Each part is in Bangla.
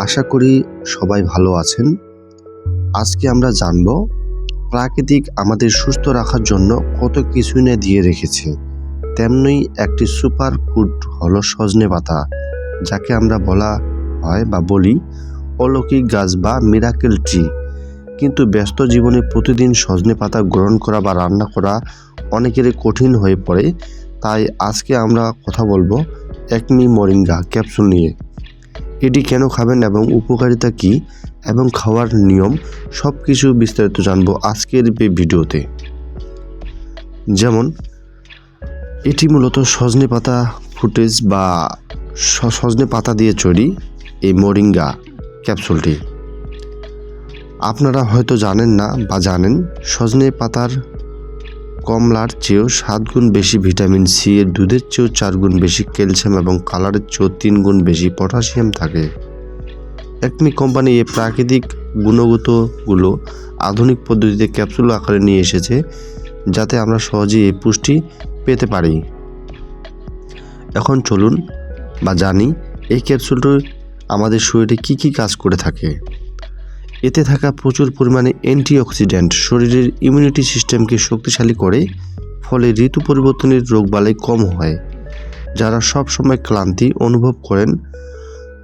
আশা করি সবাই ভালো আছেন। আজকে আমরা জানব প্রাকৃতিক আমাদের সুস্থ রাখার জন্য কত কিছুই না দিয়ে রেখেছে। তেমনি একটি সুপার ফুড হলো সজনে পাতা, যাকে আমরা বলি অলৌকিক গাছ বা মিরাকেল ট্রি। কিন্তু ব্যস্ত জীবনে প্রতিদিন সজনে পাতা গ্রহণ করা বা রান্না করা অনেকেরই কঠিন হয়ে পড়ে। তাই আজকে আমরা কথা বলবো একমি মোরিঙ্গা ক্যাপসুল নিয়ে। এটি কেন খাবেন এবং উপকারিতা কী এবং খাওয়ার নিয়ম সব কিছু বিস্তারিত জানবো আজকের এই ভিডিওতে। যেমন এটি মূলত সজনে পাতা ফুটেজ বা সজনে পাতা দিয়ে তৈরি এই মোরিঙ্গা ক্যাপসুলটি। আপনারা হয়তো জানেন না বা জানেন, সজনে পাতার কমলার চেয়েও 7 গুণ বেশি ভিটামিন সি, এর দুধের চেয়েও 4 গুণ বেশি ক্যালসিয়াম এবং কালারের চেয়েও 3 গুণ বেশি পটাশিয়াম থাকে। একমি কোম্পানি এই প্রাকৃতিক গুণগতগুলো আধুনিক পদ্ধতিতে ক্যাপসুল আকারে নিয়ে এসেছে, যাতে আমরা সহজেই এই পুষ্টি পেতে পারি। এখন চলুন জানি এই ক্যাপসুলটি আমাদের শরীরে কী কী কাজ করে থাকে। এতে থাকা প্রচুর পরিমাণে অ্যান্টিঅক্সিডেন্ট শরীরের ইমিউনিটি সিস্টেমকে শক্তিশালী করে, ফলে ঋতু পরিবর্তনের রোগবালাই কম হয়। যারা সব সময় ক্লান্তি অনুভব করেন,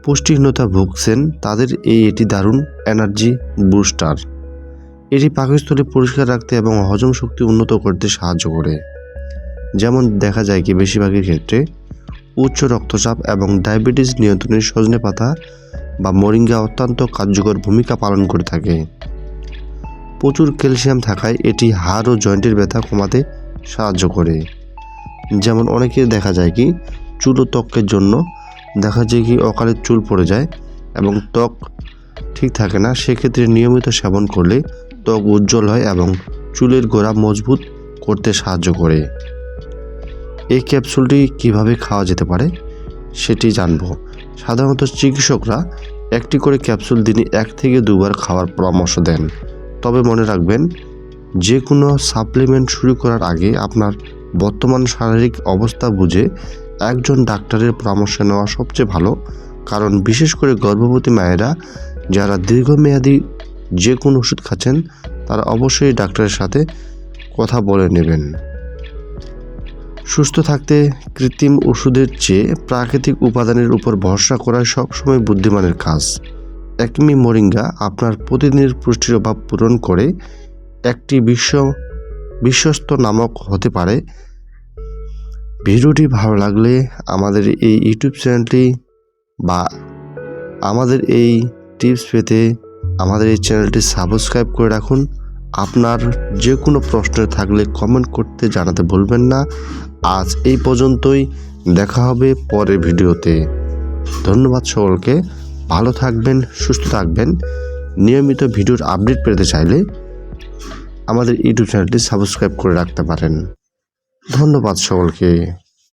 পুষ্টিহীনতা ভুগছেন, তাদের এটি দারুণ এনার্জি বুস্টার। এটি পাকস্থলী পরিষ্কার রাখতে এবং হজম শক্তি উন্নত করতে সাহায্য করে। যেমন দেখা যায় কি বেশিরভাগের ক্ষেত্রে উচ্চ রক্তচাপ এবং ডায়াবেটিস নিয়ন্ত্রণে সজনে পাতা বা মোরিঙ্গা অত্যন্ত কার্যকর ভূমিকা পালন করে থাকে। প্রচুর ক্যালসিয়াম থাকায় এটি হাড় ও জয়েন্টের ব্যথা কমাতে সাহায্য করে। যেমন অনেকের দেখা যায় কি চুল ও ত্বকের জন্য দেখা যায় কি অকালে চুল পড়ে যায় এবং ত্বক ঠিক থাকে না, সেক্ষেত্রে নিয়মিত সেবন করলে ত্বক উজ্জ্বল হয় এবং চুলের গোড়া মজবুত করতে সাহায্য করে। এই ক্যাপসুলটি কিভাবে খাওয়া যেতে পারে সেটি জানব। সাধারণত চিকিৎসকরা একটি করে ক্যাপসুল দিনে 1 থেকে 2 বার খাওয়ার পরামর্শ দেন। তবে মনে রাখবেন, যে কোনো সাপ্লিমেন্ট শুরু করার আগে আপনার বর্তমান শারীরিক অবস্থা বুঝে একজন ডাক্তারের পরামর্শ নেওয়া সবচেয়ে ভালো। কারণ বিশেষ করে গর্ভবতী মায়েরা যারা দীর্ঘমেয়াদী যে কোনো ওষুধ খাচ্ছেন, তারা অবশ্যই ডাক্তারের সাথে কথা বলে নেবেন। সুস্থ থাকতে কৃত্রিম ওষুধের চেয়ে প্রাকৃতিক উপাদানের উপর ভরসা করা সবসময় বুদ্ধিমানের কাজ। একমি মোরিঙ্গা আপনার প্রতিদিনের পুষ্টির অভাব পূরণ করে একটি বিশ্বস্ত নামক হতে পারে। ভিডিওটি ভালো লাগলে আমাদের এই ইউটিউব চ্যানেলটি বা আমাদের এই টিপস পেতে আমাদের এই চ্যানেলটি সাবস্ক্রাইব করে রাখুন। আপনার যে কোনো প্রশ্ন থাকলে কমেন্ট করতে জানাতে ভুলবেন না। আজ এই পর্যন্তই, দেখা হবে পরের ভিডিওতে। ধন্যবাদ সকলকে। ভালো থাকবেন, সুস্থ থাকবেন। নিয়মিত ভিডিওর আপডেট পেতে চাইলে আমাদের ইউটিউব চ্যানেলটি সাবস্ক্রাইব করে রাখতে পারেন। ধন্যবাদ সকলকে।